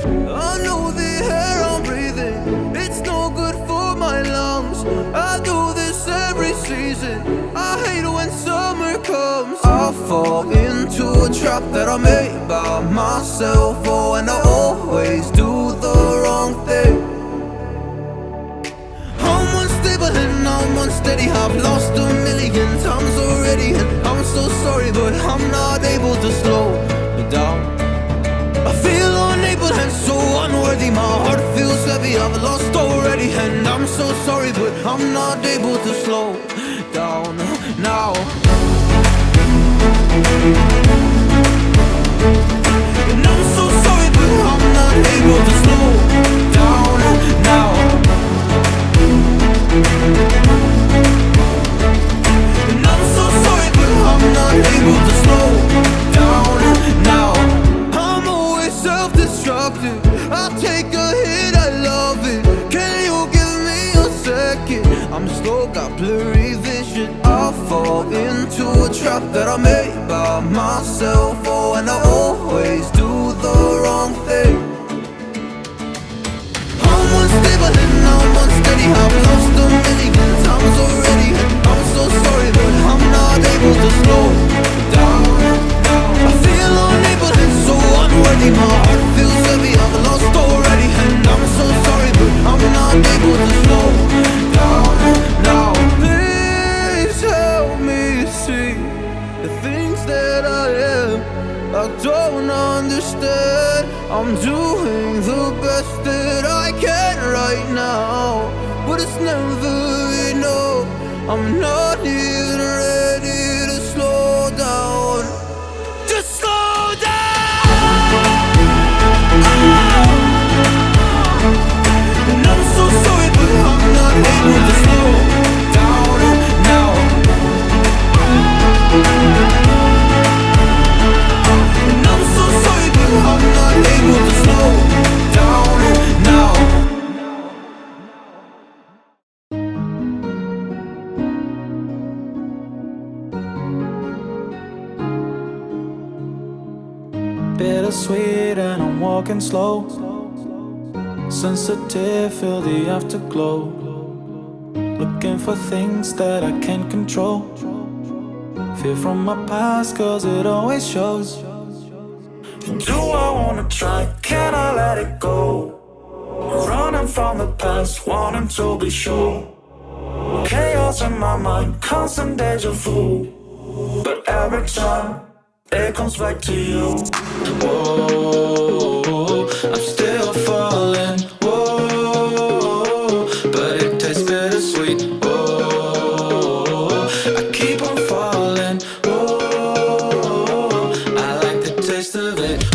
I know the air I'm breathing, it's no good for my lungs. I do this every season, I hate when summer comes. I fall into a trap that I made by myself. Oh, and I always do the wrong thing. I'm unstable and I'm unsteady, I've lost a million times already, and I'm so sorry, but I'm not able to slow down. I feel unable and so unworthy, my heart feels heavy, I've lost already, and I'm so sorry, but I'm not able to slow down now. And I'm so sorry, but I'm not able to slow down now. And I'm so sorry, but I'm not able to slow down now. I'm always self-destructive, I'll take a hit, I love it. Can you give me a second? I'm slow, got blurry vision. I fall into a trap that I made by myself. Oh, and I always do the wrong thing. I'm unstable and I'm unsteady, I've lost a million times already, and I'm so sorry, but I'm not able to slow down. I feel unable and so unworthy, my heart feels heavy, I've lost already, and I'm so sorry, but I'm not able to slow down now. Please help me see the things that I am, I don't understand. I'm doing the best that I can right now, but it's never enough. I'm not even ready to slow down. Just slow down. And I'm so sorry, but I'm not able to slow down now. And I'm so sorry, but I'm not able to slow down now. Bittersweet and I'm walking slow, sensitive, feel the afterglow, looking for things that I can't control. Fear from my past cause it always shows. Do I wanna try, can I let it go? Running from the past, wanting to be sure. Chaos in my mind, constant deja vu, but every time it comes back to you. Whoa, I'm still falling. Whoa, but it tastes bittersweet. Whoa, I keep on falling. Whoa, I like the taste of it.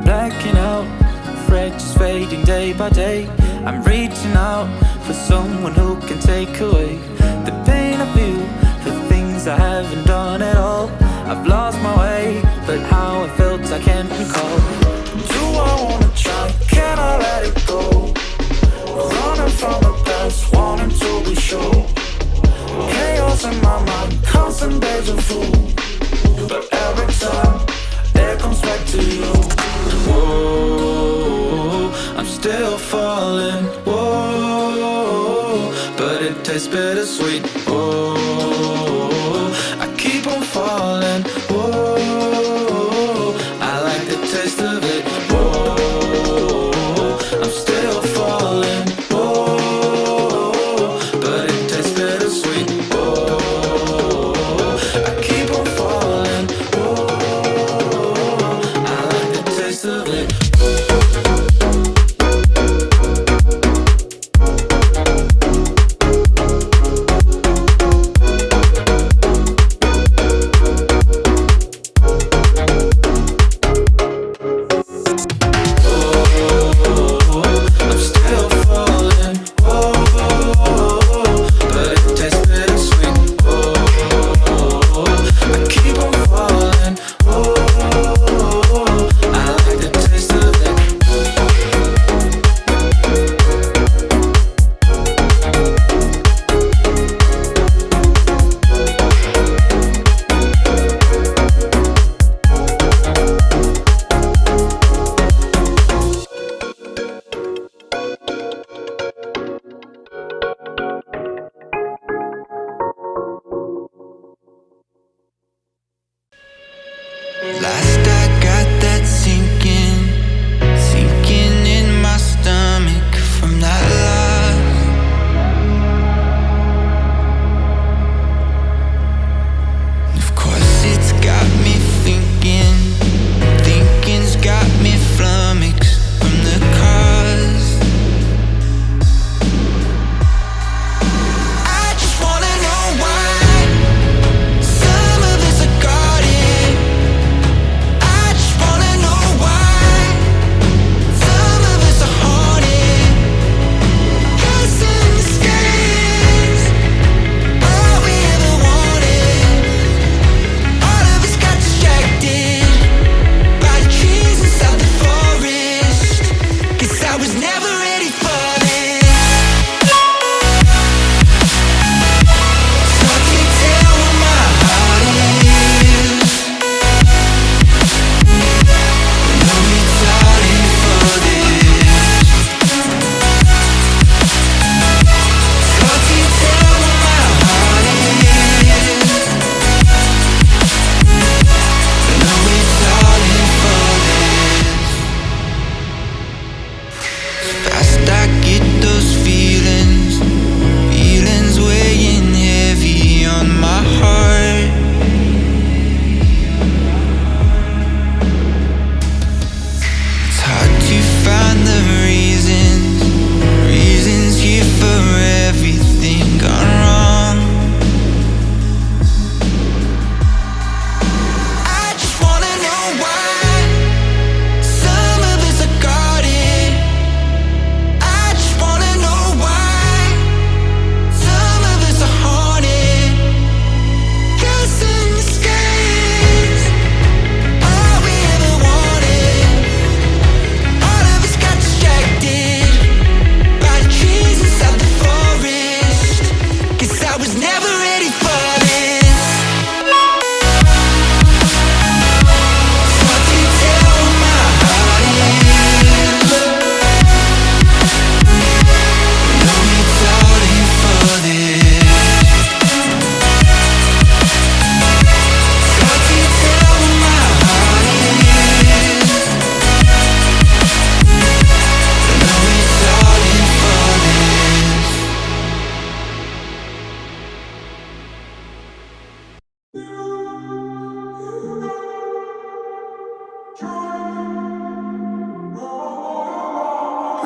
Blacking out, fret just fading day by day. I'm reaching out for someone who can take away the pain I feel, the things I haven't done at all. I've lost my way, but how I felt I can't recall. Do I wanna try, can I let it go? Running from the past, wanting to be sure. Chaos in my mind, constant deja vu, but every time it comes back to you. Whoa, I'm still falling. Whoa, but it tastes bittersweet. Whoa, I keep on falling. Whoa, I like the taste of it. Whoa, I'm still falling. Whoa, but it tastes bittersweet. Whoa, I keep on falling. Whoa, I like the taste of it.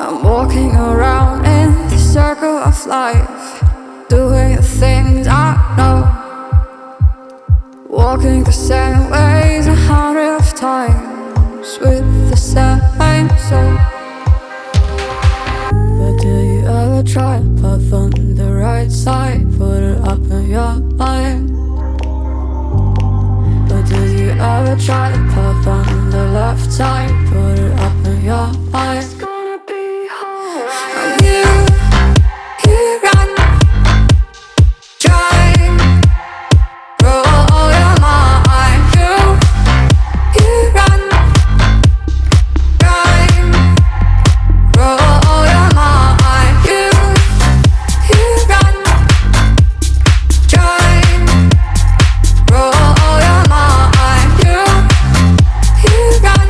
I'm walking around in the circle of life, doing the things I know, walking the same ways 100 times with the same soul. But do you ever try to path on the right side, put it up in your mind? But do you ever try to path on the left side, put it up in your mind? It's gonna be hard. And you run, try, roll your mind. You run, try, roll your mind. You run, try, roll your mind. You run,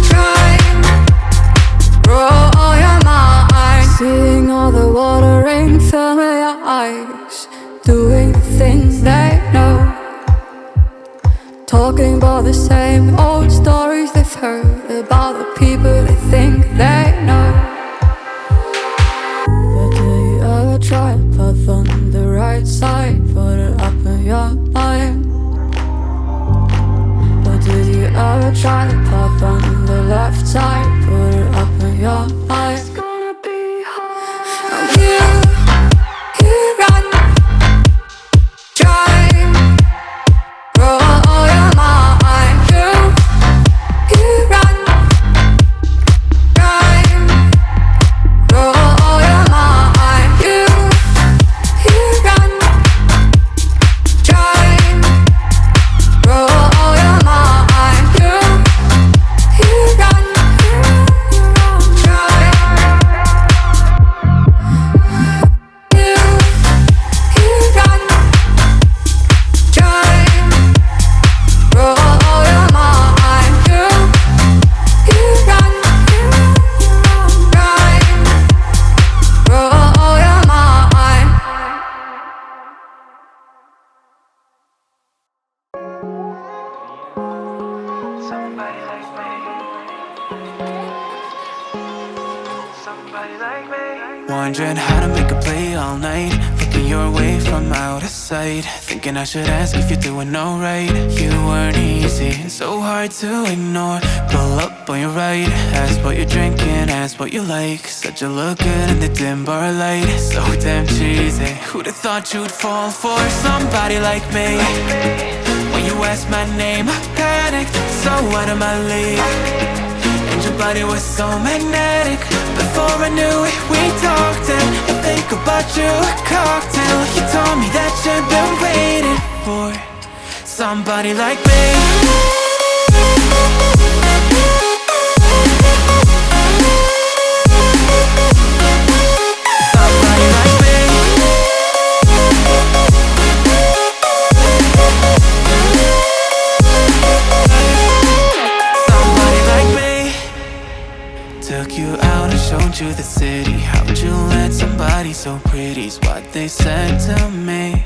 try, roll your mind. Seeing all the watering fill your eyes, doing the things they know, talking about the same old stories they've heard about the people they think they know. But do you ever try to path on the right side, put it up in your mind? But did you ever try to path on the left side, put it up in your mind? It's gonna be hard. And you run, try, roll your mind. You run, try, roll your mind. You run, try, roll your mind. You run, try, you run, try, roll your mind. You run, try, roll your mind. Somebody like me. Somebody like me. Wondering how to make a play all night, looking your way from out of sight, thinking I should ask if you're doing alright. You weren't easy, so hard to ignore. Pull up on your right, ask what you're drinking, ask what you like. Said you look good in the dim bar light, so damn cheesy. Who'd have thought you'd fall for somebody like me? When you asked my name, I panicked, so out of my league. And your body was so magnetic. Before I knew it, we talked and I think about you a cocktail. You told me that you've been waiting for somebody like me. Somebody like me. Somebody like me. Took you out and showed you the city. How'd you let somebody so pretty's what they said to me.